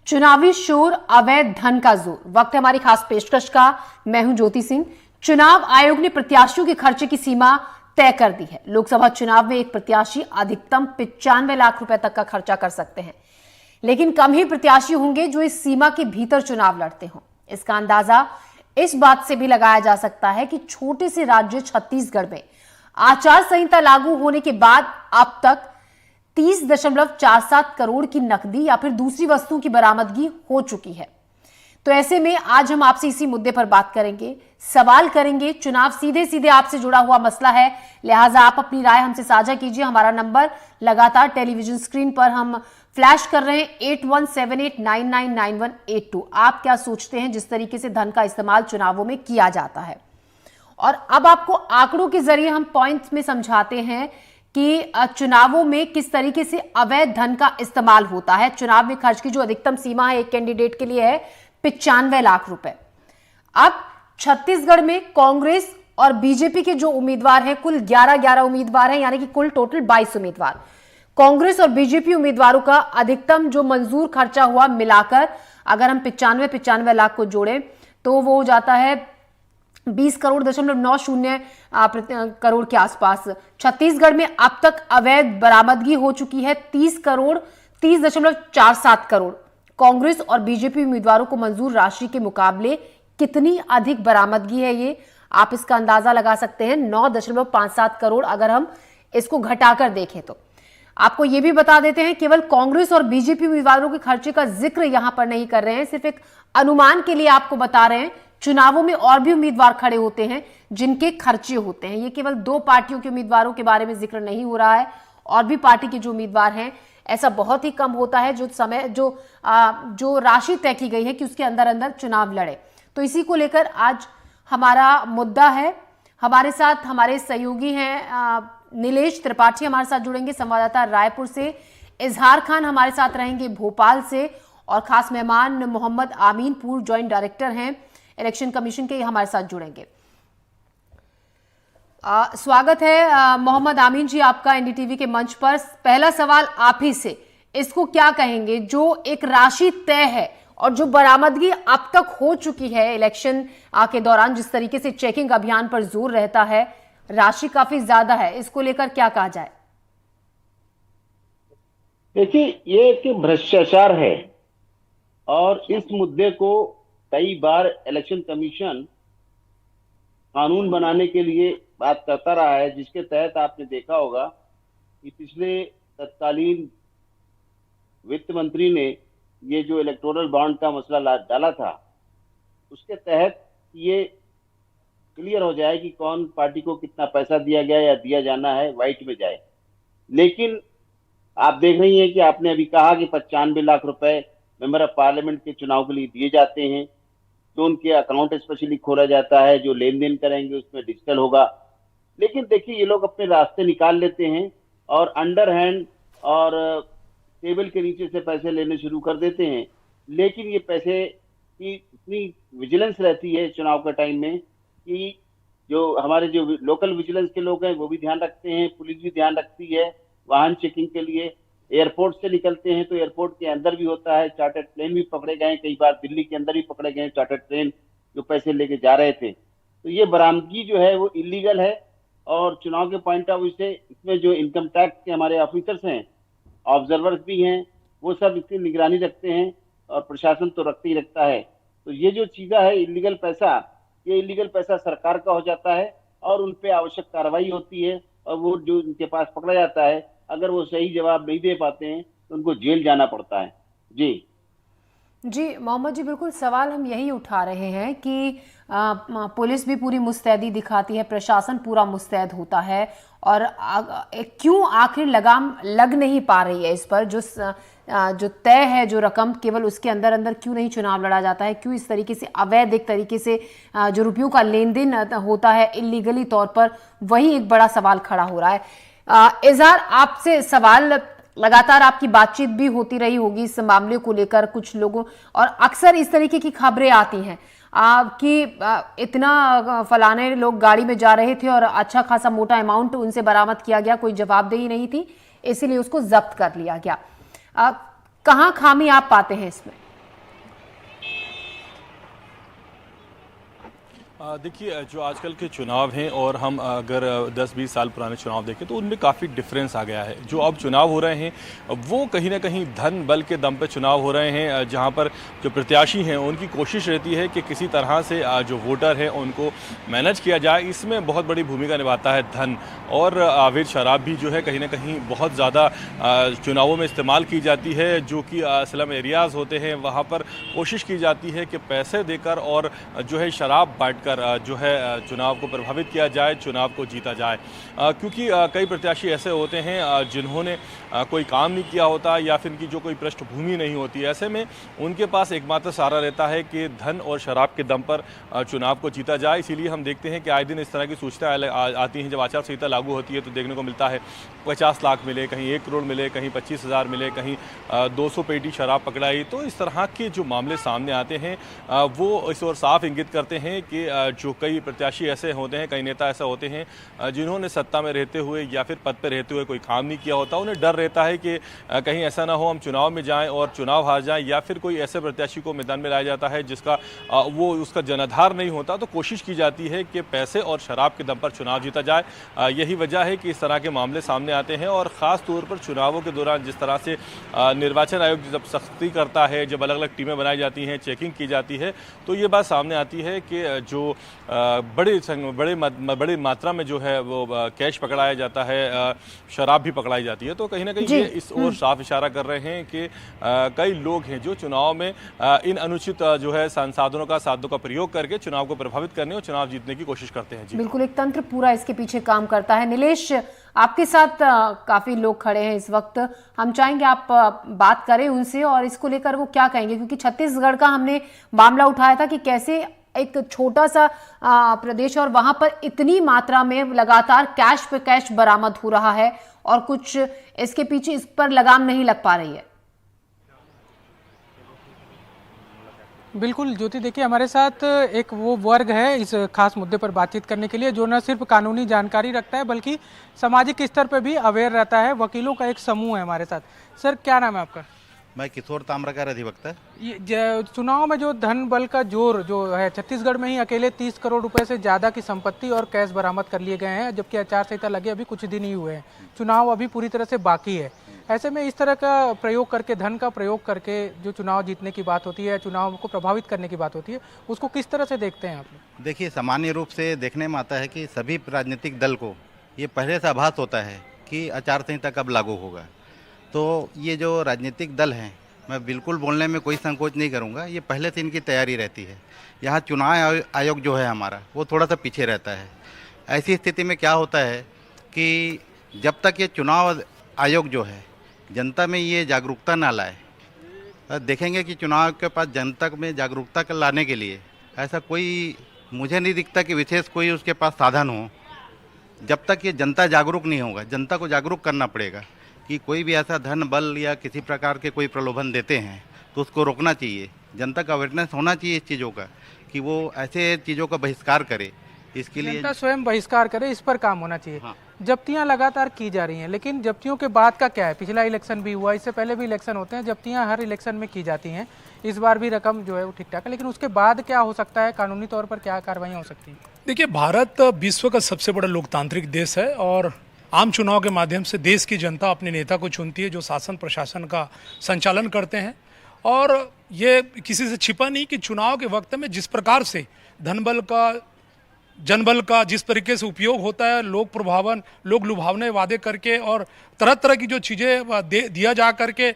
चुनावी शोर, अवैध धन का जोर। वक्त है हमारी खास पेशकश का। मैं हूं ज्योति सिंह। चुनाव आयोग ने प्रत्याशियों के खर्चे की सीमा तय कर दी है। लोकसभा चुनाव में एक प्रत्याशी अधिकतम 95 लाख रुपए तक का खर्चा कर सकते हैं, लेकिन कम ही प्रत्याशी होंगे जो इस सीमा के भीतर चुनाव लड़ते हों। इसका अंदाजा इस बात से भी लगाया जा सकता है कि छोटे से राज्य छत्तीसगढ़ में आचार संहिता लागू होने के बाद अब तक 30.47 करोड़ की नकदी या फिर दूसरी वस्तुओं की बरामदगी हो चुकी है। तो ऐसे में आज हम आपसे इसी मुद्दे पर बात करेंगे, सवाल करेंगे। चुनाव सीधे सीधे आपसे जुड़ा हुआ मसला है, लिहाजा आप अपनी राय हमसे साझा कीजिए। हमारा नंबर लगातार टेलीविजन स्क्रीन पर हम फ्लैश कर रहे हैं, 8178999182। आप क्या सोचते हैं जिस तरीके से धन का इस्तेमाल चुनावों में किया जाता है? और अब आपको आंकड़ों के जरिए हम पॉइंट्स में समझाते हैं कि चुनावों में किस तरीके से अवैध धन का इस्तेमाल होता है। चुनाव में खर्च की जो अधिकतम सीमा है एक कैंडिडेट के लिए है 95 लाख रुपए। अब छत्तीसगढ़ में कांग्रेस और बीजेपी के जो उम्मीदवार हैं, कुल 11 उम्मीदवार हैं, यानी कि कुल टोटल 22 उम्मीदवार। कांग्रेस और बीजेपी उम्मीदवारों का अधिकतम जो मंजूर खर्चा हुआ मिलाकर अगर हम 95 लाख को जोड़ें तो वो हो जाता है 20.90 करोड़ के आसपास। छत्तीसगढ़ में अब तक अवैध बरामदगी हो चुकी है 30.47 करोड़। कांग्रेस और बीजेपी उम्मीदवारों को मंजूर राशि के मुकाबले कितनी अधिक बरामदगी है, ये आप इसका अंदाजा लगा सकते हैं। 9.57 करोड़ अगर हम इसको घटाकर देखें तो। आपको यह भी बता देते हैं, केवल कांग्रेस और बीजेपी उम्मीदवारों के खर्चे का जिक्र यहां पर नहीं कर रहे हैं, सिर्फ एक अनुमान के लिए आपको बता रहे हैं। चुनावों में और भी उम्मीदवार खड़े होते हैं जिनके खर्चे होते हैं। ये केवल दो पार्टियों के उम्मीदवारों के बारे में जिक्र नहीं हो रहा है, और भी पार्टी के जो उम्मीदवार हैं ऐसा बहुत ही कम होता है जो राशि तय की गई है कि उसके अंदर अंदर चुनाव लड़े। तो इसी को लेकर आज हमारा मुद्दा है। हमारे साथ हमारे सहयोगी हैं नीलेश त्रिपाठी हमारे साथ जुड़ेंगे, संवाददाता रायपुर से। इजहार खान हमारे साथ रहेंगे भोपाल से, और खास मेहमान मोहम्मद आमीन, पूर्व ज्वाइंट डायरेक्टर हैं इलेक्शन कमीशन के, हमारे साथ जुड़ेंगे। स्वागत है मोहम्मद आमीन जी आपका एनडीटीवी के मंच पर। पहला सवाल आप ही से, इसको क्या कहेंगे जो एक राशि तय है और जो बरामदगी अब तक हो चुकी है इलेक्शन के दौरान, जिस तरीके से चेकिंग अभियान पर जोर रहता है, राशि काफी ज्यादा है, इसको लेकर क्या कहा जाए? देखिए, ये एक भ्रष्टाचार है और इस मुद्दे को कई बार इलेक्शन कमीशन कानून बनाने के लिए बात करता रहा है, जिसके तहत आपने देखा होगा कि पिछले तत्कालीन वित्त मंत्री ने ये जो इलेक्टोरल बॉन्ड का मसला डाला था, उसके तहत ये क्लियर हो जाए कि कौन पार्टी को कितना पैसा दिया गया या दिया जाना है, वाइट में जाए। लेकिन आप देख रही हैं कि आपने अभी कहा कि 95 लाख रुपए मेंबर ऑफ पार्लियामेंट के चुनाव के लिए दिए जाते हैं, तो उनके अकाउंट स्पेशली खोला जाता है, जो लेन देन करेंगे उसमें डिजिटल होगा। लेकिन देखिए, ये लोग अपने रास्ते निकाल लेते हैं और अंडर हैंड और टेबल के नीचे से पैसे लेने शुरू कर देते हैं। लेकिन ये पैसे की इतनी विजिलेंस रहती है चुनाव के टाइम में कि जो हमारे जो लोकल विजिलेंस के लोग हैं वो भी ध्यान रखते हैं, पुलिस भी ध्यान रखती है। वाहन चेकिंग के लिए एयरपोर्ट से निकलते हैं तो एयरपोर्ट के अंदर भी होता है, चार्टर्ड प्लेन भी पकड़े गए, कई बार दिल्ली के अंदर भी पकड़े गए चार्टर्ड प्लेन जो पैसे लेके जा रहे थे। तो ये बरामदगी जो है वो इलीगल है, और चुनाव के पॉइंट ऑफ व्यू से इसमें जो इनकम टैक्स के हमारे ऑफिसर्स हैं, ऑब्जर्वर्स भी हैं, वो सब इसकी निगरानी रखते हैं, और प्रशासन तो रखते ही रखता है। तो ये जो चीज़ा है इलीगल पैसा, ये इलीगल पैसा सरकार का हो जाता है और उन पे आवश्यक कार्रवाई होती है, और वो जो उनके पास पकड़ा जाता है, अगर वो सही जवाब नहीं दे पाते हैं तो उनको जेल जाना पड़ता है। जी मोहम्मद जी, बिल्कुल सवाल हम यही उठा रहे हैं कि पुलिस भी पूरी मुस्तैदी दिखाती है, प्रशासन पूरा मुस्तैद होता है, और क्यों आखिर लगाम लग नहीं पा रही है इस पर? जो तय है जो रकम, केवल उसके अंदर अंदर क्यों नहीं चुनाव लड़ा जाता है? क्यों इस तरीके से अवैध एक तरीके से जो रुपयों का लेन देन होता है इलीगली तौर पर, वही एक बड़ा सवाल खड़ा हो रहा है। इजहार, आपसे सवाल, लगातार आपकी बातचीत भी होती रही होगी इस मामले को लेकर कुछ लोगों, और अक्सर इस तरीके की खबरें आती हैं कि इतना फलाने लोग गाड़ी में जा रहे थे और अच्छा खासा मोटा अमाउंट उनसे बरामद किया गया, कोई जवाबदेही नहीं थी, इसीलिए उसको जब्त कर लिया गया। कहाँ खामी आप पाते हैं इसमें? देखिए, जो आजकल के चुनाव हैं और हम अगर 10-20 साल पुराने चुनाव देखें तो उनमें काफ़ी डिफरेंस आ गया है। जो अब चुनाव हो रहे हैं वो कहीं ना कहीं धन बल के दम पे चुनाव हो रहे हैं, जहां पर जो प्रत्याशी हैं उनकी कोशिश रहती है कि किसी तरह से जो वोटर हैं उनको मैनेज किया जाए। इसमें बहुत बड़ी भूमिका निभाता है धन, और अवैध शराब भी जो है कहीं ना कहीं बहुत ज़्यादा चुनावों में इस्तेमाल की जाती है। जो कि स्लम एरियाज़ होते हैं वहाँ पर कोशिश की जाती है कि पैसे देकर और जो है शराब बांटकर जो है चुनाव को प्रभावित किया जाए, चुनाव को जीता जाए। क्योंकि कई प्रत्याशी ऐसे होते हैं जिन्होंने कोई काम नहीं किया होता या फिर इनकी जो कोई पृष्ठभूमि नहीं होती। ऐसे में उनके पास एकमात्र सहारा रहता है कि धन और शराब के दम पर चुनाव को जीता जाए। इसीलिए हम देखते हैं कि आए दिन इस तरह की सूचनाएं आती हैं। जब आचार संहिता लागू होती है तो देखने को मिलता है 50 लाख मिले, कहीं 1 करोड़ मिले, कहीं 25,000 मिले, कहीं 200 पेटी शराब पकड़ाई। तो इस तरह के जो मामले सामने आते हैं वो इस ओर साफ इंगित करते हैं कि जो कई प्रत्याशी ऐसे होते हैं, कई नेता ऐसे होते हैं जिन्होंने सत्ता में रहते हुए या फिर पद पर रहते हुए कोई काम नहीं किया होता। उन्हें डर रहता है कि कहीं ऐसा ना हो हम चुनाव में जाएं और चुनाव हार जाएं, या फिर कोई ऐसे प्रत्याशी को मैदान में लाया जाता है जिसका वो उसका जनाधार नहीं होता। तो कोशिश की जाती है कि पैसे और शराब के दम पर चुनाव जीता जाए। यही वजह है कि इस तरह के मामले सामने आते हैं। और ख़ास तौर पर चुनावों के दौरान जिस तरह से निर्वाचन आयोग जब सख्ती करता है, जब अलग अलग टीमें बनाई जाती हैं, चेकिंग की जाती है, तो ये बात सामने आती है कि जो बड़ी मात्रा में जो है वो कैश पकड़ाया जाता है, शराब भी पकड़ाई जाती है। तो कहीं ना कहीं ये इस ओर साफ इशारा कर रहे हैं कि कई लोग हैं जो चुनाव में इन अनुचित जो है संसाधनों का साधनों का प्रयोग करके चुनाव को प्रभावित करने और चुनाव जीतने की कोशिश करते हैं। जी बिल्कुल, एक तंत्र पूरा इसके पीछे काम करता है। नीलेश, आपके साथ काफी लोग खड़े हैं इस वक्त, हम चाहेंगे आप बात करें उनसे और इसको लेकर वो क्या कहेंगे, क्योंकि छत्तीसगढ़ का हमने मामला उठाया था कि कैसे एक छोटा सा प्रदेश और वहां पर इतनी मात्रा में लगातार कैश पे कैश बरामद हो रहा है और कुछ इसके पीछे इस पर लगाम नहीं लग पा रही है। बिल्कुल ज्योति, देखिए हमारे साथ एक वो वर्ग है इस खास मुद्दे पर बातचीत करने के लिए जो न सिर्फ कानूनी जानकारी रखता है बल्कि सामाजिक स्तर पर भी अवेयर रहता है। वकीलों का एक समूह है हमारे साथ। सर, क्या नाम है आपका? मैं किशोर ताम्रकार अधिवक्ता। ये चुनाव में जो धन बल का जोर जो है, छत्तीसगढ़ में ही अकेले 30 करोड़ रुपए से ज़्यादा की संपत्ति और कैश बरामद कर लिए गए हैं, जबकि आचार संहिता लगे अभी कुछ दिन ही हुए हैं, चुनाव अभी पूरी तरह से बाकी है। ऐसे में इस तरह का प्रयोग करके, धन का प्रयोग करके जो चुनाव जीतने की बात होती है, चुनाव को प्रभावित करने की बात होती है, उसको किस तरह से देखते हैं आप लोग? देखिए, सामान्य रूप से देखने में आता है कि सभी राजनीतिक दल को ये पहले से आभास होता है कि आचार संहिता कब लागू होगा। तो ये जो राजनीतिक दल हैं, मैं बिल्कुल बोलने में कोई संकोच नहीं करूंगा, ये पहले से इनकी तैयारी रहती है। यहाँ चुनाव आयोग जो है हमारा, वो थोड़ा सा पीछे रहता है। ऐसी स्थिति में क्या होता है कि जब तक ये चुनाव आयोग जो है जनता में ये जागरूकता ना लाए, देखेंगे कि चुनाव के पास जनता में जागरूकता लाने के लिए ऐसा कोई मुझे नहीं दिखता कि विशेष कोई उसके पास साधन हो। जब तक ये जनता जागरूक नहीं होगा, जनता को जागरूक करना पड़ेगा कि कोई भी ऐसा धन बल या किसी प्रकार के कोई प्रलोभन देते हैं तो उसको रोकना चाहिए। जनता का अवेयरनेस होना चाहिए इस चीज़ों का कि वो ऐसे चीज़ों का बहिष्कार करे। इसके लिए जनता स्वयं बहिष्कार करे, इस पर काम होना चाहिए। हाँ। जब्तियां लगातार की जा रही हैं, लेकिन जब्तियों के बाद का क्या है? पिछला इलेक्शन भी हुआ, इससे पहले भी इलेक्शन होते हैं, जब्तियां हर इलेक्शन में की जाती हैं। इस बार भी रकम जो है वो ठीक ठाक है, लेकिन उसके बाद क्या हो सकता है? कानूनी तौर पर क्या कार्रवाई हो सकती है? देखिए, भारत विश्व का सबसे बड़ा लोकतांत्रिक देश है और आम चुनाव के माध्यम से देश की जनता अपने नेता को चुनती है जो शासन प्रशासन का संचालन करते हैं। और ये किसी से छिपा नहीं कि चुनाव के वक्त में जिस प्रकार से धनबल का, जनबल का जिस तरीके से उपयोग होता है, लोग लुभावने वादे करके और तरह तरह की जो चीज़ें दिया जा करके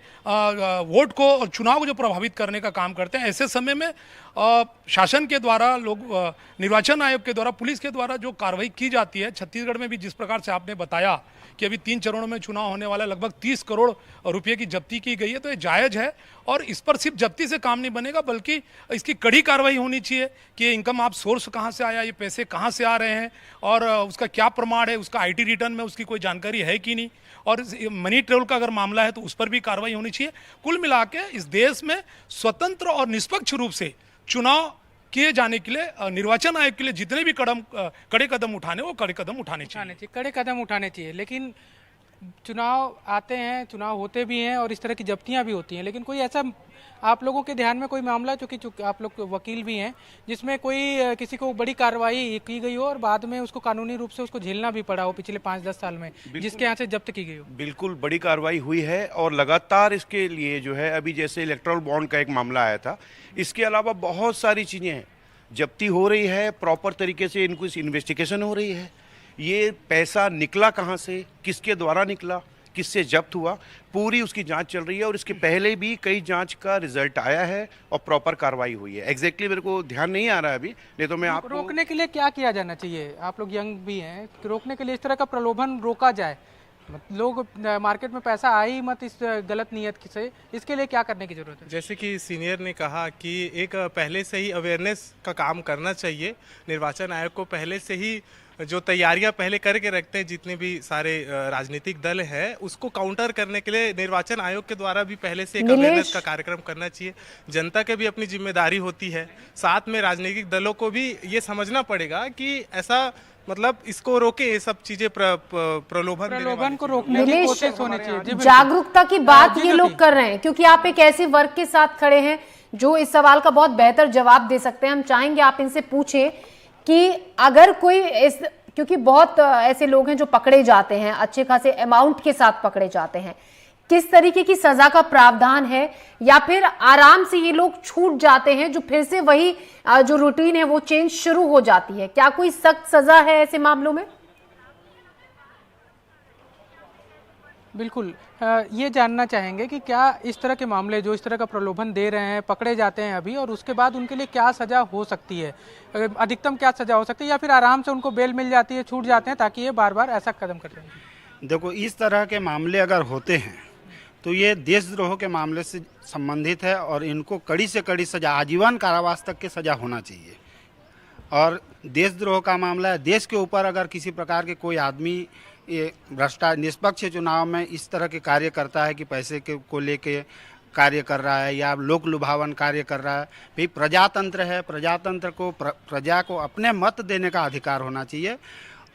वोट को और चुनाव को जो प्रभावित करने का काम करते हैं, ऐसे समय में शासन के द्वारा, निर्वाचन आयोग के द्वारा, पुलिस के द्वारा जो कार्रवाई की जाती है, छत्तीसगढ़ में भी जिस प्रकार से आपने बताया कि अभी 3 चरणों में चुनाव होने वाला, लगभग 30 करोड़ रुपए की जब्ती की गई है, तो ये जायज़ है। और इस पर सिर्फ जब्ती से काम नहीं बनेगा, बल्कि इसकी कड़ी कार्रवाई होनी चाहिए कि इनकम आप सोर्स कहाँ से आया, ये पैसे कहाँ से आ रहे हैं और उसका क्या प्रमाण है, उसका IT रिटर्न में उसकी कोई जानकारी है कि नहीं, और मनी ट्रेवल का अगर मामला है तो उस पर भी कार्रवाई होनी चाहिए। कुल मिला के इस देश में स्वतंत्र और निष्पक्ष रूप से चुनाव किए जाने के लिए निर्वाचन आयोग के लिए जितने भी कड़े कदम उठाने, वो कड़े कदम उठाने चाहिए। कड़े कदम उठाने चाहिए। लेकिन चुनाव आते हैं, चुनाव होते भी हैं और इस तरह की जब्तियां भी होती हैं, लेकिन कोई ऐसा आप लोगों के ध्यान में कोई मामला, चूंकि आप लोग वकील भी हैं, जिसमें कोई किसी को बड़ी कार्रवाई की गई हो और बाद में उसको कानूनी रूप से उसको झेलना भी पड़ा हो पिछले 5-10 साल में, जिसके यहाँ से जब्त की गई हो? बिल्कुल बड़ी कार्रवाई हुई है और लगातार इसके लिए जो है, अभी जैसे इलेक्ट्रल बॉन्ड का एक मामला आया था, इसके अलावा बहुत सारी चीज़ें हैं, जब्ती हो रही है, प्रॉपर तरीके से इनको इन्वेस्टिगेशन हो रही है। ये पैसा निकला कहाँ से, किसके द्वारा निकला, किससे जब्त हुआ, पूरी उसकी जांच चल रही है और इसके पहले भी कई जांच का रिजल्ट आया है और प्रॉपर कार्रवाई हुई है। एग्जैक्टली मेरे को ध्यान नहीं आ रहा है अभी, नहीं तो मैं आपको रोकने के लिए क्या किया जाना चाहिए? आप लोग यंग भी हैं, रोकने के लिए इस तरह का प्रलोभन रोका जाए, लोग मार्केट में पैसा आ ही मत इस गलत नियत से, इसके लिए क्या करने की जरूरत है? जैसे कि सीनियर ने कहा कि एक पहले से ही अवेयरनेस का काम करना चाहिए। निर्वाचन आयोग को पहले से ही जो तैयारियां पहले करके रखते हैं, जितने भी सारे राजनीतिक दल हैं, उसको काउंटर करने के लिए निर्वाचन आयोग के द्वारा भी पहले से एक अवेयरनेस का कार्यक्रम करना चाहिए। जनता के भी अपनी जिम्मेदारी होती है, साथ में राजनीतिक दलों को भी ये समझना पड़ेगा कि ऐसा मतलब इसको रोके, ये सब चीजें प्रलोभन को रोकने की कोशिश होनी चाहिए। जी, जागरूकता की बात जी, ये ज्योति। लोग कर रहे हैं क्योंकि आप एक ऐसे वर्ग के साथ खड़े हैं जो इस सवाल का बहुत बेहतर जवाब दे सकते हैं। हम चाहेंगे आप इनसे पूछें कि अगर कोई क्योंकि बहुत ऐसे लोग हैं जो पकड़े जाते हैं, अच्छे खासे अमाउंट के साथ पकड़े जाते हैं, किस तरीके की सजा का प्रावधान है, या फिर आराम से ये लोग छूट जाते हैं जो फिर से वही जो रूटीन है वो चेंज शुरू हो जाती है? क्या कोई सख्त सजा है ऐसे मामलों में? बिल्कुल, ये जानना चाहेंगे कि क्या इस तरह के मामले जो इस तरह का प्रलोभन दे रहे हैं, पकड़े जाते हैं अभी, और उसके बाद उनके लिए क्या सजा हो सकती है, अधिकतम क्या सजा हो सकती है, या फिर आराम से उनको बेल मिल जाती है, छूट जाते हैं ताकि ये बार बार ऐसा कदम करते हैं? देखो, इस तरह के मामले अगर होते हैं तो ये देशद्रोह के मामले से संबंधित है और इनको कड़ी से कड़ी सजा, आजीवन कारावास तक की सजा होना चाहिए। और देशद्रोह का मामला है, देश के ऊपर अगर किसी प्रकार के कोई आदमी ये निष्पक्ष चुनाव में इस तरह के कार्य करता है कि पैसे के को लेके कार्य कर रहा है या लोक लुभावन कार्य कर रहा है, भाई प्रजातंत्र है, प्रजातंत्र को प्रजा को अपने मत देने का अधिकार होना चाहिए।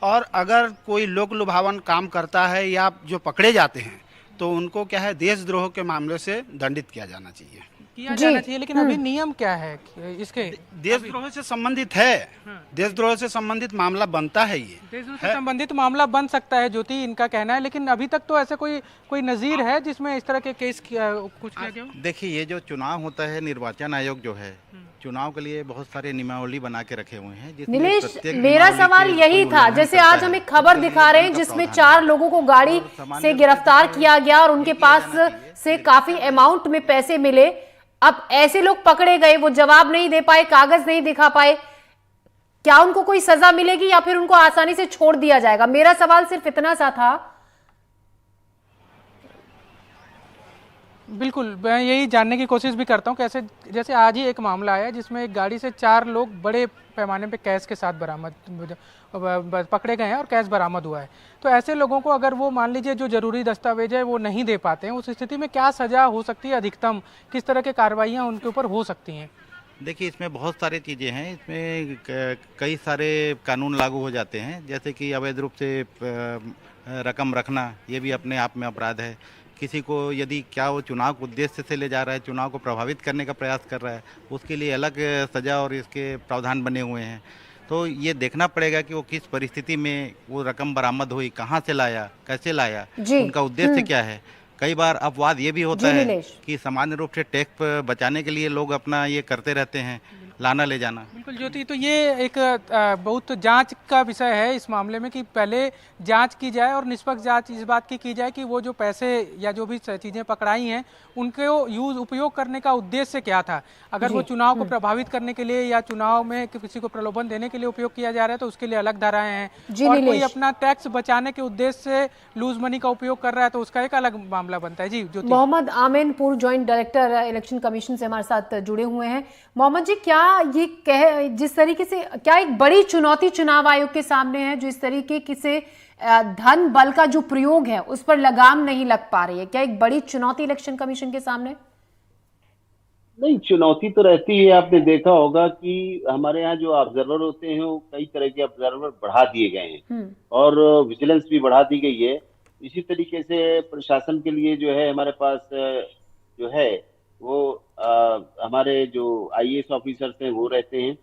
और अगर कोई लोक लुभावन काम करता है या जो पकड़े जाते हैं तो उनको क्या है, देशद्रोह के मामले से दंडित किया जाना चाहिए। किया जाना चाहिए, लेकिन अभी नियम क्या है इसके? देशद्रोह से संबंधित है, देशद्रोह से संबंधित मामला बनता है, ये देशद्रोह से संबंधित मामला बन सकता है, ज्योति इनका कहना है, लेकिन अभी तक तो ऐसे कोई नजीर है जिसमें इस तरह के केस कुछ किया गया हो? देखिए, ये जो चुनाव होता है, निर्वाचन आयोग जो है चुनाव के लिए बहुत सारे नियमावली बना के रखे हुए हैं। नीलेश, मेरा सवाल यही था, जैसे आज हम एक खबर दिखा रहे हैं जिसमें 4 लोगों को गाड़ी से गिरफ्तार किया गया और उनके पास से काफी अमाउंट में पैसे मिले। अब ऐसे लोग पकड़े गए, वो जवाब नहीं दे पाए, कागज नहीं दिखा पाए, क्या उनको कोई सजा मिलेगी या फिर उनको आसानी से छोड़ दिया जाएगा? मेरा सवाल सिर्फ इतना सा था। बिल्कुल, मैं यही जानने की कोशिश भी करता हूँ। कैसे, जैसे आज ही एक मामला आया जिसमें एक गाड़ी से 4 लोग बड़े पैमाने पे कैश के साथ पकड़े गए हैं और कैश बरामद हुआ है। तो ऐसे लोगों को अगर वो मान लीजिए जो जरूरी दस्तावेज है वो नहीं दे पाते हैं, उस स्थिति में क्या सजा हो सकती है, अधिकतम किस तरह की कार्रवाइयाँ उनके ऊपर हो सकती हैं? देखिए, इसमें बहुत सारी चीज़ें हैं, इसमें कई सारे कानून लागू हो जाते हैं, जैसे कि अवैध रूप से रकम रखना, ये भी अपने आप में अपराध है। किसी को यदि क्या वो चुनाव के उद्देश्य से ले जा रहा है, चुनाव को प्रभावित करने का प्रयास कर रहा है, उसके लिए अलग सजा और इसके प्रावधान बने हुए हैं। तो ये देखना पड़ेगा कि वो किस परिस्थिति में वो रकम बरामद हुई, कहाँ से लाया, कैसे लाया, उनका उद्देश्य क्या है। कई बार अपवाद ये भी होता है कि सामान्य रूप से टैक्स बचाने के लिए लोग अपना ये करते रहते हैं, लाना ले जाना। बिल्कुल ज्योति, तो ये एक बहुत जांच का विषय है इस मामले में कि पहले जांच की जाए और निष्पक्ष जांच इस बात की जाए कि वो जो पैसे या जो भी चीज़ें पकड़ाई हैं उनके उपयोग करने का उद्देश्य क्या था। अगर वो चुनाव को प्रभावित करने के लिए या चुनाव में किसी को प्रलोभन देने के लिए उपयोग किया जा रहा है तो उसके लिए अलग धाराएं हैं, और कोई अपना टैक्स बचाने के उद्देश्य से लूज मनी का उपयोग कर रहा है तो उसका एक अलग मामला बनता है। जी ज्योति। मोहम्मद आमिन, पूर्व ज्वाइंट डायरेक्टर इलेक्शन कमीशन से हमारे साथ जुड़े हुए हैं। मोहम्मद जी, क्या ये जिस तरीके से, क्या एक बड़ी चुनौती चुनाव आयोग के सामने है जो इस तरीके से धन बल का जो प्रयोग है उस पर लगाम नहीं लग पा रही है? क्या एक बड़ी चुनौती इलेक्शन कमीशन के सामने? नहीं, चुनौती तो रहती है। आपने देखा होगा कि हमारे यहाँ जो ऑब्जर्वर होते हैं वो कई तरह के ऑब्जर्वर बढ़ा दिए गए हैं और विजिलेंस भी बढ़ा दी गई है। इसी तरीके से प्रशासन के लिए जो है हमारे पास जो है वो हमारे जो आईएएस ऑफिसर्स हैं वो रहते हैं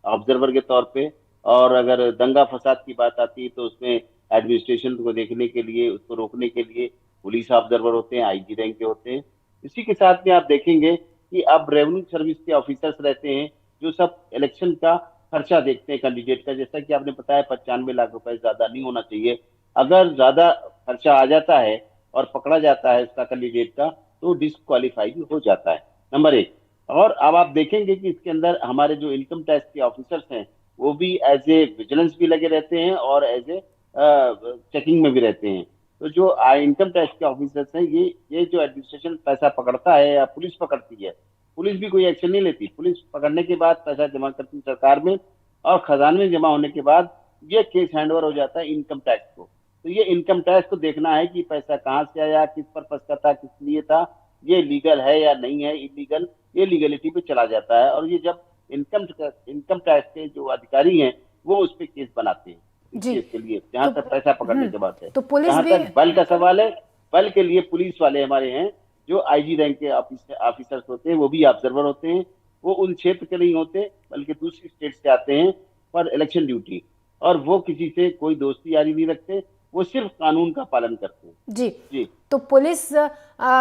ऑब्जर्वर के तौर पे। और अगर दंगा फसाद की बात आती है तो उसमें एडमिनिस्ट्रेशन को देखने के लिए, उसको रोकने के लिए पुलिस ऑब्जर्वर होते हैं, आईजी रैंक के होते हैं। इसी के साथ में आप देखेंगे कि अब रेवेन्यू सर्विस के ऑफिसर्स रहते हैं जो सब इलेक्शन का खर्चा देखते हैं कैंडिडेट का। जैसा कि आपने बताया 95 लाख रुपए ज्यादा नहीं होना चाहिए। अगर ज्यादा खर्चा आ जाता है और पकड़ा जाता है उसका कैंडिडेट का तो डिस्क्वालीफाई भी हो जाता है, नंबर 1। और अब आप देखेंगे कि इसके अंदर हमारे जो इनकम टैक्स के ऑफिसर्स हैं वो भी एज ए विजिलेंस भी लगे रहते हैं और एज ए चेकिंग में भी रहते हैं। तो जो इनकम टैक्स के ऑफिसर्स हैं ये जो एडमिनिस्ट्रेशन पैसा पकड़ता है या पुलिस पकड़ती है, पुलिस भी कोई एक्शन नहीं लेती। पुलिस पकड़ने के बाद पैसा जमा करती है सरकार में और खजाने में जमा होने के बाद ये केस हैंडओवर हो जाता है इनकम टैक्स को। तो ये इनकम टैक्स को देखना है कि पैसा कहाँ से आया, किस पर्पज का था, किस लिए था, ये लीगल है या नहीं है, इलीगल, ये लीगलिटी पे चला जाता है। और ये जब इनकम टैक्स के जो अधिकारी हैं वो उस पर केस बनाते हैं जी। केस के लिए, जहां तक पैसा पकड़ने के बाद है। तो पुलिस जहां भी तक बल का सवाल है, बल के लिए पुलिस वाले हमारे हैं जो आईजी रैंक के ऑफिसर्स होते हैं, वो भी ऑब्जर्वर होते हैं। वो उन क्षेत्र के नहीं होते बल्कि दूसरी स्टेट से आते हैं फॉर इलेक्शन ड्यूटी, और वो किसी से कोई दोस्ती यारी नहीं रखते, वो सिर्फ कानून का पालन करते हैं। जी। तो पुलिस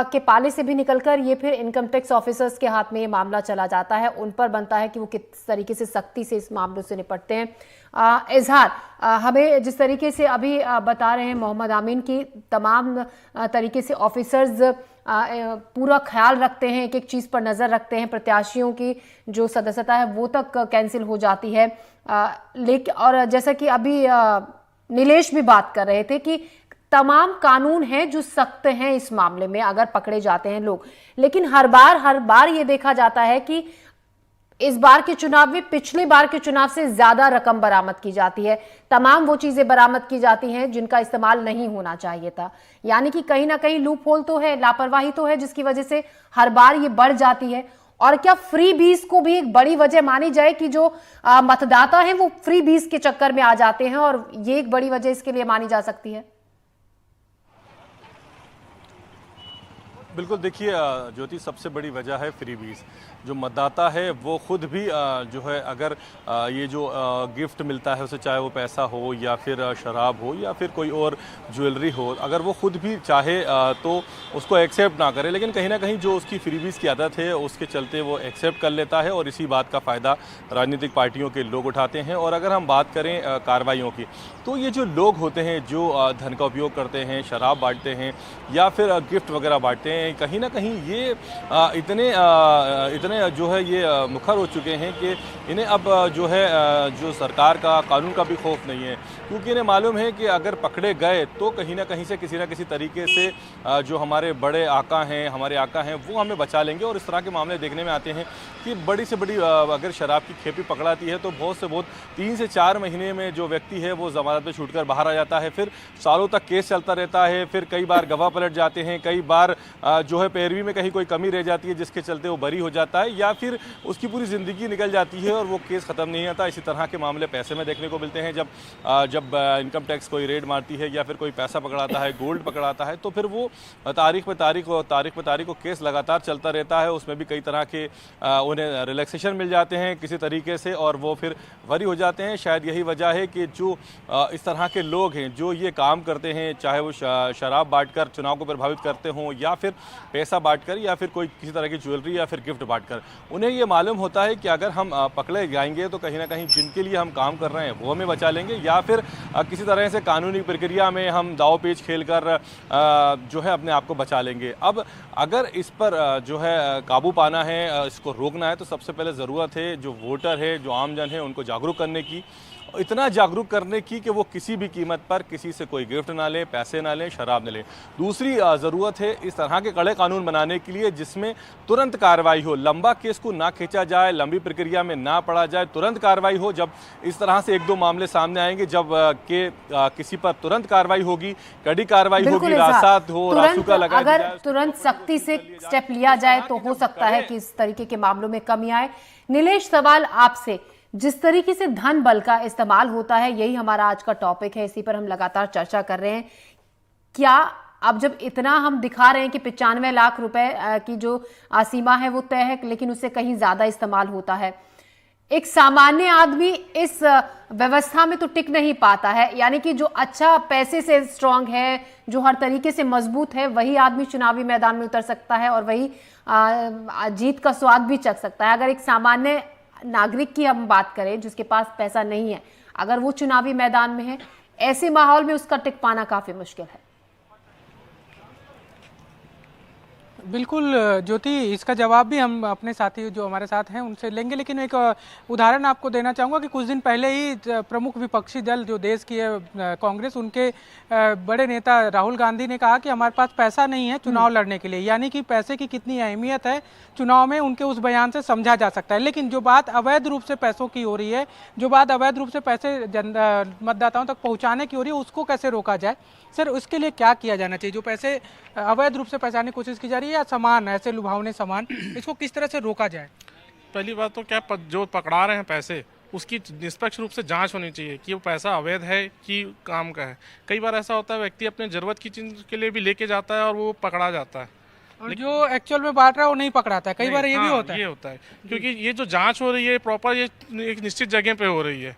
के पाले से भी निकलकर ये फिर इनकम टैक्स ऑफिसर्स के हाथ में ये मामला चला जाता है। उन पर बनता है कि वो किस तरीके से सख्ती से इस मामलों से निपटते हैं। इजहार, हमें जिस तरीके से अभी बता रहे हैं मोहम्मद आमीन की तमाम तरीके से ऑफिसर्स पूरा ख्याल रखते हैं, एक एक चीज़ पर नज़र रखते हैं, प्रत्याशियों की जो सदस्यता है वो तक कैंसिल हो जाती है। लेकिन और जैसा कि अभी नीलेश भी बात कर रहे थे कि तमाम कानून हैं जो सख्त हैं इस मामले में अगर पकड़े जाते हैं लोग, लेकिन हर बार ये देखा जाता है कि इस बार के चुनाव में पिछले बार के चुनाव से ज्यादा रकम बरामद की जाती है। तमाम वो चीजें बरामद की जाती हैं जिनका इस्तेमाल नहीं होना चाहिए था। यानी कि कहीं ना कहीं लूप होल तो है, लापरवाही तो है, जिसकी वजह से हर बार ये बढ़ जाती है। और क्या फ्री बीज को भी एक बड़ी वजह मानी जाए कि जो मतदाता हैं वो फ्री बीज के चक्कर में आ जाते हैं, और ये एक बड़ी वजह इसके लिए मानी जा सकती है? बिल्कुल, देखिए ज्योति, सबसे बड़ी वजह है फ्रीबीज। जो मतदाता है वो खुद भी जो है अगर ये जो गिफ्ट मिलता है उसे, चाहे वो पैसा हो या फिर शराब हो या फिर कोई और ज्वेलरी हो, अगर वो खुद भी चाहे तो उसको एक्सेप्ट ना करे, लेकिन कहीं ना कहीं जो उसकी फ्रीबीज की आदत है उसके चलते वो एक्सेप्ट कर लेता है और इसी बात का फ़ायदा राजनीतिक पार्टियों के लोग उठाते हैं। और अगर हम बात करें कार्रवाइयों की, तो ये जो लोग होते हैं जो धन का उपयोग करते हैं, शराब बांटते हैं या फिर गिफ्ट वगैरह बांटते हैं, कहीं ना कहीं ये इतने जो है ये मुखर हो चुके हैं कि इन्हें अब जो है जो सरकार का, कानून का भी खौफ नहीं है, क्योंकि इन्हें मालूम है कि अगर पकड़े गए तो कहीं ना कहीं से किसी ना किसी तरीके से जो हमारे बड़े आका हैं, हमारे आका हैं, वो हमें बचा लेंगे। और इस तरह के मामले देखने में आते हैं कि बड़ी से बड़ी अगर शराब की खेपी पकड़ाती है तो बहुत से बहुत 3 से 4 महीने में जो व्यक्ति है वो जमानत पे छूटकर बाहर आ जाता है। फिर सालों तक केस चलता रहता है, फिर कई बार गवाह पलट जाते हैं, कई बार जो है पैरवी में कहीं कोई कमी रह जाती है जिसके चलते वो बरी हो जाता है, या फिर उसकी पूरी ज़िंदगी निकल जाती है और वो केस ख़त्म नहीं आता। इसी तरह के मामले पैसे में देखने को मिलते हैं। जब इनकम टैक्स कोई रेड मारती है या फिर कोई पैसा पकड़ाता है, गोल्ड पकड़ाता है, तो फिर वो तारीख पे तारीख को केस लगातार चलता रहता है। उसमें भी कई तरह के उन्हें रिलैक्सेशन मिल जाते हैं किसी तरीके से और वो फिर बरी हो जाते हैं। शायद यही वजह है कि जो इस तरह के लोग हैं जो ये काम करते हैं, चाहे वो शराब बांटकर चुनाव को प्रभावित करते हों या फिर पैसा बांटकर या फिर कोई किसी तरह की ज्वेलरी या फिर गिफ्ट बांटकर, उन्हें ये मालूम होता है कि अगर हम पकड़े जाएंगे तो कहीं ना कहीं जिनके लिए हम काम कर रहे हैं वो हमें बचा लेंगे, या फिर किसी तरह से कानूनी प्रक्रिया में हम दाव पेच खेलकर जो है अपने आप को बचा लेंगे। अब अगर इस पर जो है काबू पाना है, इसको रोकना है, तो सबसे पहले ज़रूरत है जो वोटर है, जो आमजन है, उनको जागरूक करने की, इतना जागरूक करने की कि वो किसी भी कीमत पर किसी से कोई गिफ्ट ना लें, पैसे ना लें, शराब ना लें। दूसरी ज़रूरत है इस तरह के कड़े कानून बनाने के लिए जिसमें तुरंत कार्रवाई हो, लंबा केस को ना खींचा जाए, लंबी प्रक्रिया में ना पड़ा जाए, तुरंत कार्रवाई हो। जब इस तरह से 1-2 मामले सामने आएंगे जब के किसी पर तुरंत कार्रवाई होगी, कड़ी कार्रवाई होगी, रासात हो, रासुका लगाया अगर जाए, तुरंत सख्ती से स्टेप लिया जाए तो हो सकता है कि इस तरीके के मामलों में कमी आए। नीलेश, सवाल आपसे, जिस तरीके से धन बल का इस्तेमाल होता है, यही हमारा आज का टॉपिक है, इसी पर हम लगातार चर्चा कर रहे हैं। क्या अब जब इतना हम दिखा रहे हैं कि 95 लाख रुपए की जो सीमा है वो तय है, लेकिन उससे कहीं ज्यादा इस्तेमाल होता है, एक सामान्य आदमी इस व्यवस्था में तो टिक नहीं पाता है। यानी कि जो अच्छा पैसे से स्ट्रांग है, जो हर तरीके से मजबूत है, वही आदमी चुनावी मैदान में उतर सकता है और वही जीत का स्वाद भी चख सकता है। अगर एक सामान्य नागरिक की हम बात करें जिसके पास पैसा नहीं है, अगर वो चुनावी मैदान में है, ऐसे माहौल में उसका टिक पाना काफी मुश्किल है। बिल्कुल ज्योति, इसका जवाब भी हम अपने साथी जो हमारे साथ हैं उनसे लेंगे, लेकिन एक उदाहरण आपको देना चाहूँगा कि कुछ दिन पहले ही प्रमुख विपक्षी दल जो देश की है कांग्रेस, उनके बड़े नेता राहुल गांधी ने कहा कि हमारे पास पैसा नहीं है चुनाव लड़ने के लिए। यानी कि पैसे की कितनी अहमियत है चुनाव में उनके उस बयान से समझा जा सकता है। लेकिन जो बात अवैध रूप से पैसों की हो रही है, जो बात अवैध रूप से पैसे मतदाताओं तक पहुँचाने की हो रही है, उसको कैसे रोका जाए सर? उसके लिए क्या किया जाना चाहिए? जो पैसे अवैध रूप से पहचानने की कोशिश की जा रही है या सामान ऐसे लुभावने सामान, इसको किस तरह से रोका जाए? पहली बात तो क्या जो पकड़ा रहे हैं पैसे, उसकी निष्पक्ष रूप से जांच होनी चाहिए कि वो पैसा अवैध है कि काम का है। कई बार ऐसा होता है व्यक्ति अपने जरूरत की चीज के लिए भी लेके जाता है और वो पकड़ा जाता है, और जो एक्चुअल में बांट रहा है वो नहीं पकड़ाता है। कई बार ये भी होता है। ये होता है क्योंकि ये जो जांच हो रही है प्रॉपर, ये एक निश्चित जगह पे हो रही है,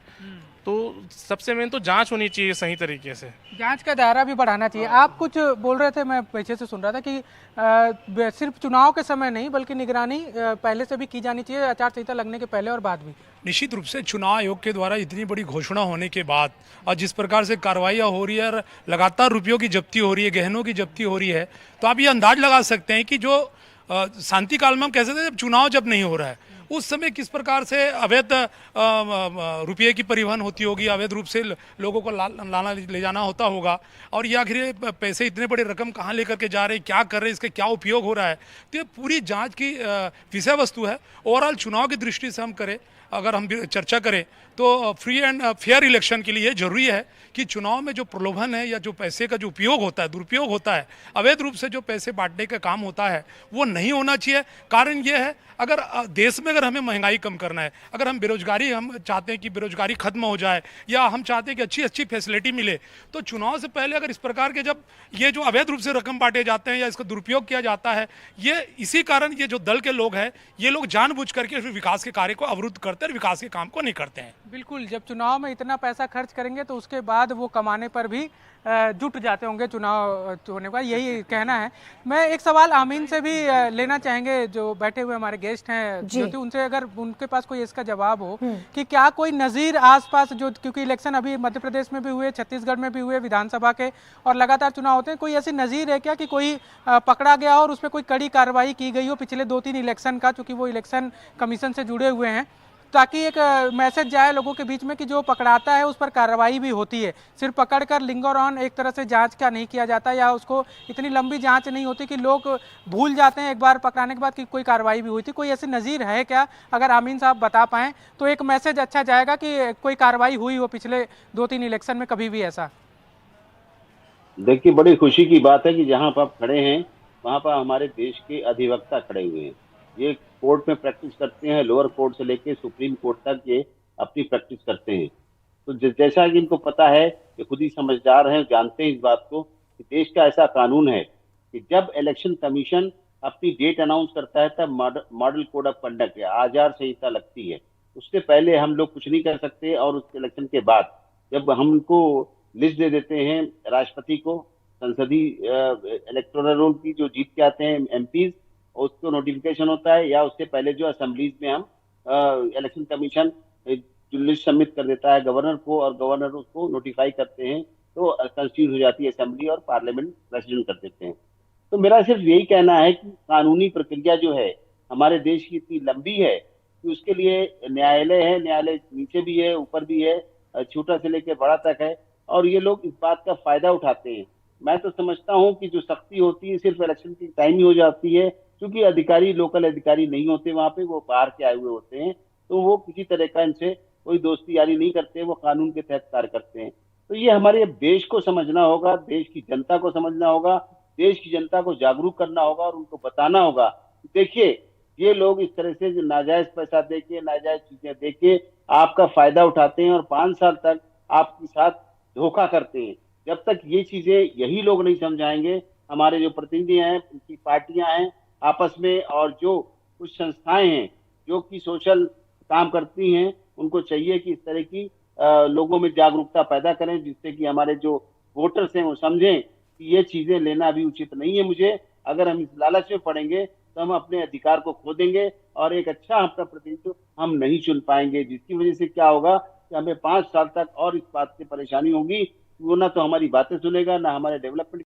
तो सबसे मेन तो जांच होनी चाहिए सही तरीके से। जांच का दायरा भी बढ़ाना चाहिए। आप कुछ बोल रहे थे, मैं पीछे से सुन रहा था कि सिर्फ चुनाव के समय नहीं बल्कि निगरानी पहले से भी की जानी चाहिए, आचार संहिता लगने के पहले और बाद भी। निश्चित रूप से चुनाव आयोग के द्वारा इतनी बड़ी घोषणा होने के बाद और जिस प्रकार से कार्रवाइयाँ हो रही है और लगातार रुपयों की जब्ती हो रही है, गहनों की जब्ती हो रही है, तो आप ये अंदाज लगा सकते हैं कि जो शांति काल में हम कह सकते हैं चुनाव जब नहीं हो रहा है उस समय किस प्रकार से अवैध रुपये की परिवहन होती होगी, अवैध रूप से लोगों को लाना ले जाना होता होगा, और ये आखिर पैसे इतने बड़े रकम कहाँ लेकर के जा रहे हैं, क्या कर रहे हैं, इसका क्या उपयोग हो रहा है। तो ये पूरी जांच की विषय वस्तु है। ओवरऑल चुनाव की दृष्टि से हम करें, अगर हम चर्चा करें तो फ्री एंड फेयर इलेक्शन के लिए जरूरी है कि चुनाव में जो प्रलोभन है या जो पैसे का जो उपयोग होता है, दुरुपयोग होता है, अवैध रूप से जो पैसे बांटने का काम होता है, वो नहीं होना चाहिए। कारण ये है, अगर देश में अगर हमें महंगाई कम करना है, अगर हम बेरोजगारी, हम चाहते हैं कि बेरोजगारी खत्म हो जाए, या हम चाहते हैं कि अच्छी अच्छी फैसिलिटी मिले, तो चुनाव से पहले अगर इस प्रकार के जब ये जो अवैध रूप से रकम बांटे जाते हैं या इसका दुरुपयोग किया जाता है, ये इसी कारण ये जो दल के लोग हैं, ये लोग जानबूझ करके विकास के कार्य को अवरुद्ध करते हैं और विकास के काम को नहीं करते हैं। बिल्कुल, जब चुनाव में इतना पैसा खर्च करेंगे तो उसके बाद वो कमाने पर भी जुट जाते होंगे चुनाव होने का, यही कहना है। मैं एक सवाल आमीन से भी लेना चाहेंगे, जो बैठे हुए हमारे गेस्ट हैं ज्योति, उनसे अगर उनके पास कोई इसका जवाब हो कि क्या कोई नज़ीर आसपास, जो क्योंकि इलेक्शन अभी मध्य प्रदेश में भी हुए, छत्तीसगढ़ में भी हुए विधानसभा के, और लगातार चुनाव होते हैं, कोई ऐसी नज़ीर है क्या कि कोई पकड़ा गया और उस पर कोई कड़ी कार्रवाई की गई हो पिछले 2-3 इलेक्शन का, चूँकि वो इलेक्शन कमीशन से जुड़े हुए हैं, ताकि एक मैसेज जाए लोगों के बीच में कि जो पकड़ाता है उस पर कार्रवाई भी होती है, सिर्फ पकड़कर लिंगर ऑन एक तरह से जांच का नहीं किया जाता, या उसको इतनी लंबी जांच नहीं होती कि लोग भूल जाते हैं एक बार पकड़ाने के बाद कि कोई कार्रवाई भी हुई थी। कोई ऐसी नज़ीर है क्या? अगर आमीन साहब बता पाएँ तो एक मैसेज अच्छा जाएगा कि कोई कार्रवाई हुई हो पिछले 2-3 इलेक्शन में कभी भी ऐसा। देखिए, बड़ी खुशी की बात है कि जहाँ पर आप खड़े हैं वहाँ पर हमारे देश के अधिवक्ता खड़े हुए हैं। ये कोर्ट में प्रैक्टिस करते हैं, लोअर कोर्ट से लेके सुप्रीम कोर्ट तक ये अपनी प्रैक्टिस करते हैं। तो जैसा कि इनको पता है, ये खुद ही समझदार हैं, जानते हैं इस बात को कि देश का ऐसा कानून है कि जब इलेक्शन कमीशन अपनी डेट अनाउंस करता है तब मॉडल कोड ऑफ कंडक्ट या आचार संहिता लगती है। उससे पहले हम लोग कुछ नहीं कर सकते, और उस इलेक्शन के बाद जब हम उनको लिस्ट दे देते हैं राष्ट्रपति को, संसदीय इलेक्टोरल रोल की जो जीत के आते हैं एमपीज, उसको नोटिफिकेशन होता है, या उससे पहले जो असेंबलीज में हम इलेक्शन कमीशन जो लिस्ट सबमिट कर देता है गवर्नर को, और गवर्नर उसको नोटिफाई करते हैं, तो कंस्टिट्यूट हो जाती है असेंबली और पार्लियामेंट प्रेसिडेंट कर देते हैं। तो मेरा सिर्फ यही कहना है कि कानूनी प्रक्रिया जो है हमारे देश की इतनी लंबी है कि उसके लिए न्यायालय है, न्यायालय नीचे भी है, ऊपर भी है, छोटा से लेकर बड़ा तक है, और ये लोग इस बात का फायदा उठाते हैं। मैं तो समझता हूँ कि जो सख्ती होती है सिर्फ इलेक्शन की टाइम ही हो जाती है, क्योंकि अधिकारी लोकल अधिकारी नहीं होते वहाँ पे, वो बाहर के आए हुए होते हैं, तो वो किसी तरह का इनसे कोई दोस्ती यारी नहीं करते, वो कानून के तहत कार्य करते हैं। तो ये हमारे देश को समझना होगा, देश की जनता को समझना होगा, देश की जनता को जागरूक करना होगा और उनको बताना होगा कि देखिए ये लोग इस तरह से नाजायज पैसा देके, नाजायज चीजें देके आपका फायदा उठाते हैं और 5 साल तक आपके साथ धोखा करते हैं। जब तक ये चीजें यही लोग नहीं समझाएंगे, हमारे जो प्रतिनिधि हैं, उनकी पार्टियां हैं आपस में, और जो कुछ संस्थाएं हैं जो कि सोशल काम करती हैं, उनको चाहिए कि इस तरह की लोगों में जागरूकता पैदा करें, जिससे कि हमारे जो वोटर्स हैं वो समझें कि ये चीजें लेना भी उचित नहीं है मुझे। अगर हम इस लालच में पड़ेंगे तो हम अपने अधिकार को खो देंगे और एक अच्छा अपना प्रतिनिधित्व हम नहीं चुन पाएंगे, जिसकी वजह से क्या होगा कि हमें 5 साल तक और इस बात से परेशानी होगी, वो ना तो हमारी बातें सुनेगा, ना हमारे डेवलपमेंट